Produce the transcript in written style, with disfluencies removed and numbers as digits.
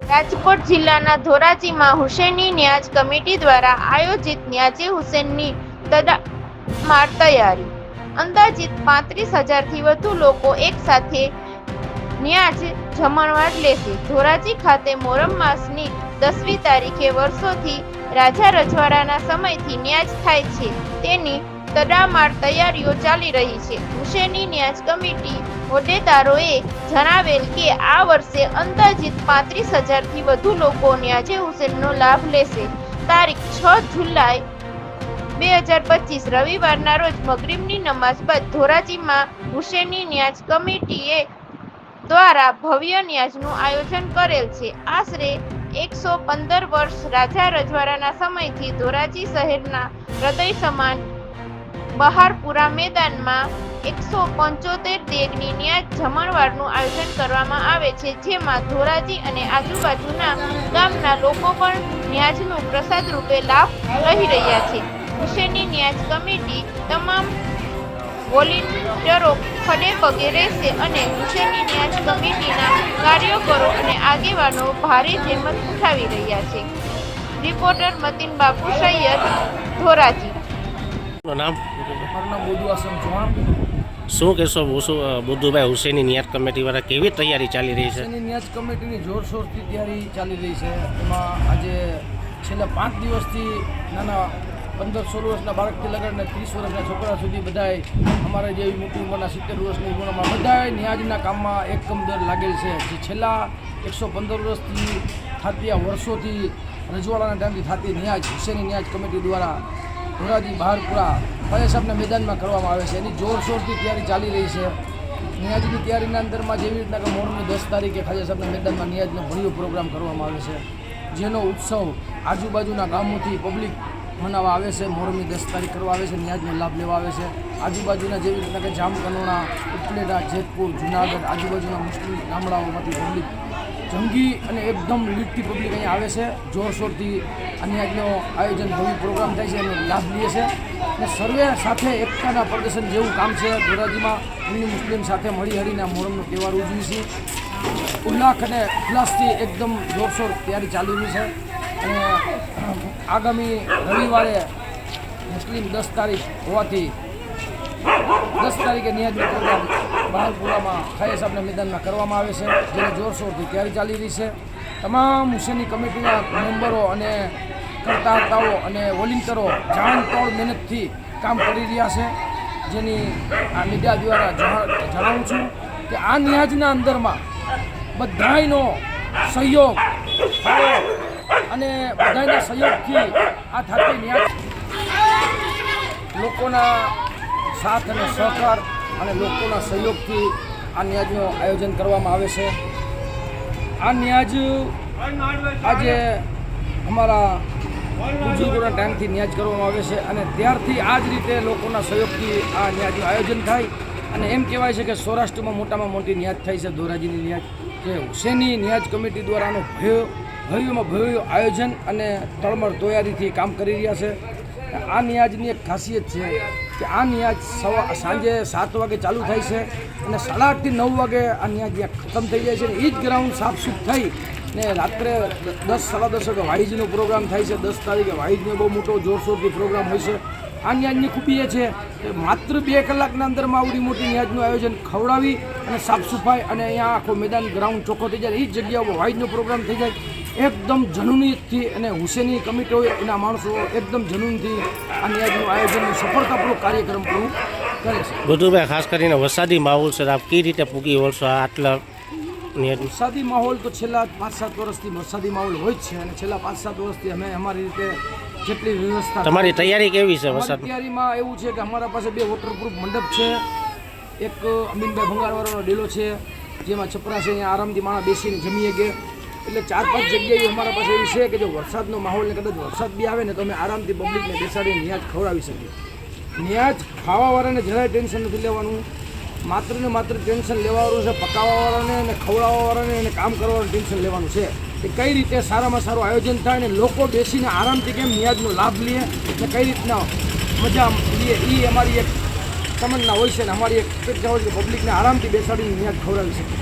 રાજકોટ જિલ્લાના ધોરાજીમાં હુસેની ન્યાજ કમિટી દ્વારા આયોજિત ન્યાજે હુસેનની તડામાર તૈયારી। અંદાજિત 35,000થી વધુ લોકો એક સાથે ન્યાજ જમણવાર લેશે। ધોરાજી ખાતે મોહરમ માસની 10મી તારીખે વર્ષોથી રાજા રજવાડાના સમયથી ન્યાજ થાય છે, તેની તડામાર તૈયારીઓ ચાલી રહી છે। હુસેની ન્યાજ કમિટી હોદ્દેદારોએ જણાવેલ કે આ વર્ષે અંદાજિત 35,000થી વધુ લોકો ન્યાજે હુસેનનો લાભ લેશે। તારીખ 6 જુલાઈ 2025 રવિવારના રોજ મગરિબની નમાઝ બાદ ધોરાજીમાં હુસેની ન્યાજ કમિટીએ દ્વારા ભવ્ય ન્યાજનું આયોજન કરેલ છે। આશરે 115 વર્ષ રાજા રજવાડાના સમયથી ધોરાજી શહેરના હૃદય સમાન બહારપુરા મેદાનમાં 175 દેગની ન્યાજ જમણવારનું આયોજન કરવામાં આવે છે, જેમાં ધોરાજી અને આજુબાજુના ગામના લોકો પણ ન્યાજનું પ્રસાદ રૂપે લાભ લઈ રહ્યા છે। હુસેની ન્યાજ કમિટી તમામ વોલિન્ટિયરો ખડે પગે રહેશે અને હુસેની ન્યાજ કમિટીના કાર્યકરો અને આગેવાનો ભારે જહેમત ઉઠાવી રહ્યા છે। રિપોર્ટર મતીન બાપુ સૈયદ, ધોરાજી। નામ બોધુ આસમ ચૌહાણ। શું કહેશો બુદ્ધુભાઈ હુસેની ન્યાજ કમિટી દ્વારા કેવી તૈયારી ચાલી રહી છે? હુસેની ન્યાજ કમિટીની જોરશોરથી તૈયારી ચાલી રહી છે। એમાં આજે છેલ્લા 5 દિવસથી નાના 15-16 વર્ષના બાળકથી લગાડીને 30 વર્ષના છોકરા સુધી બધાય અમારા જેવી મોટી ઉંમરના 70 વર્ષની ઉંમરમાં બધાય ન્યાજના કામમાં એકમદર લાગેલ છે। જે છેલ્લા 115 વર્ષથી થતી આ વર્ષોથી રજવાડાના ટાઈમથી થતી ન્યાજ હુસેની ન્યાજ કમિટી દ્વારા ધોરાજી બહારપુરા ફાયર સાહેબના મેદાનમાં કરવામાં આવે છે। એની જોરશોરથી તૈયારી ચાલી રહી છે। ન્યાજની તૈયારીના અંદરમાં જેવી રીતના કે મોહરમની 10 તારીખે ખાજા સાહેબના મેદાનમાં ન્યાજનો ભવ્ય પ્રોગ્રામ કરવામાં આવે છે, જેનો ઉત્સવ આજુબાજુના ગામોથી પબ્લિક મનાવવા આવે છે। મોહરમની 10 તારીખ કરવા આવે છે, ન્યાજનો લાભ લેવા આવે છે। આજુબાજુના જેવી રીતના કે જામકનોડા, ઉપલેટા, જેતપુર, જુનાગઢ આજુબાજુના મુસ્લિમ ગામડાઓમાંથી પબ્લિક જંગી અને એકદમ લીટથી પબ્લિક અહીંયા આવે છે। જોરશોરથી આ ન્યાજનો આયોજન ભવ્ય પ્રોગ્રામ થાય છે, એનો લાભ લે છે અને સર્વે સાથે એકતાના પ્રદર્શન જેવું કામ છે। ધોરાજીમાં હિન્દુ મુસ્લિમ સાથે મળી હળીને મોહરમનો તહેવાર ઉજવી છે। ઉલ્લાખ અને ઉલ્લાસથી એકદમ જોરશોર તૈયારી ચાલી રહી છે અને આગામી રવિવારે મુસ્લિમ 10 તારીખ હોવાથી 10 તારીખે ન્યાજનો પ્રોગ્રામ બહારપુરામાં ખાયા સાહેબના મેદાનમાં કરવામાં આવે છે, જેને જોરશોરથી તૈયારી ચાલી રહી છે। તમામ હુસેની કમિટીના મેમ્બરો અને કરતાઓ અને વોલિન્ટિયરો જાનતોડ મહેનતથી કામ કરી રહ્યા છે, જેની આ મીડિયા દ્વારા જણાવું છું કે આ ન્યાજના અંદરમાં બધાયનો સહયોગ અને બધાના સહયોગથી આ થતી ન્યાજ લોકોના સાથ અને સહકાર અને લોકોના સહયોગથી આ ન્યાજનું આયોજન કરવામાં આવે છે। આ ન્યાજ આજે અમારા બુજુર્ગોના ટાઈમથી ન્યાજ કરવામાં આવે છે અને ત્યારથી આ જ રીતે લોકોના સહયોગથી આ ન્યાજનું આયોજન થાય અને એમ કહેવાય છે કે સૌરાષ્ટ્રમાં મોટામાં મોટી ન્યાજ થાય છે ધોરાજીની ન્યાજ, કે હુસેની ન્યાજ કમિટી દ્વારાનું ભવ્યમાં ભવ્ય આયોજન અને તળમળ તૈયારીથી કામ કરી રહ્યા છે। આ ન્યાજની એક ખાસિયત છે કે આ ન્યાજ સાંજે 7 વાગે ચાલુ થાય છે અને 8:30 થી 9 વાગે આ ન્યાજ ખતમ થઈ જાય છે અને એ જ ગ્રાઉન્ડ સાફસૂફ થઈ ને રાત્રે 10-10:30 વાગે વાઇઝનો પ્રોગ્રામ થાય છે। 10 તારીખે વાઇઝનો બહુ મોટો જોરશોરથી પ્રોગ્રામ હોય છે। આ ન્યાજની ખૂબી એ છે કે માત્ર 2 કલાકના અંદરમાં આવડી મોટી ન્યાજનું આયોજન ખવડાવી અને સાફ સફાઈ અને અહીંયા આખો મેદાન ગ્રાઉન્ડ ચોખ્ખો થઈ જાય, એ જ જગ્યાઓ વાઇઝનો પ્રોગ્રામ થઈ જાય એકદમ જનૂનીથી અને હુસેની કમિટીઓ એના માણસો એકદમ જનૂનથી આ ન્યાજનું આયોજનનું સફળતાપૂર્વક કાર્યક્રમ પૂરું કરે છે। બુદ્ધુભાઈ, ખાસ કરીને વરસાદી માહોલ છે, આપ કઈ રીતે પૂગી વળશો આટલા ન્યાજ? વરસાદી માહોલ તો છેલ્લા 5-7 વર્ષથી વરસાદી માહોલ હોય જ છે અને છેલ્લા 5-7 વર્ષથી અમે અમારી રીતે જેટલી વ્યવસ્થા તમારી તૈયારી કેવી છે? વરસાદ તૈયારીમાં એવું છે કે અમારા પાસે 2 વોટરપ્રૂફ મંડપ છે, એક અમીનભાઈ ભંગારવાળાનો ડેલો છે જેમાં છપરા છે, અહીંયા આરામથી માણસ બેસીને જમીએ કે એટલે 4-5 જગ્યાએ અમારા પાસે એવી છે કે જો વરસાદનો માહોલ ને કદાચ વરસાદ બી આવે ને તો અમે આરામથી પબ્લિકને બેસાડીને ન્યાજ ખવડાવી શકીએ। ન્યાજ ખાવાવાળાને જરાય ટેન્શન નથી લેવાનું, માત્ર ને માત્ર ટેન્શન લેવાનું છે પકાવવાવાળાને અને ખવડાવવાવાળાને અને કામ કરવાનું ટેન્શન લેવાનું છે કે કઈ રીતે સારામાં સારું આયોજન થાય ને લોકો બેસીને આરામથી કેમ ન્યાજનો લાભ લે અને કઈ રીતના મજા લે, એ અમારી એક તમન્ના હોય છે ને અમારી એક અપેક્ષા હોય છે કે પબ્લિકને આરામથી બેસાડીને ન્યાજ ખવડાવી શકીએ।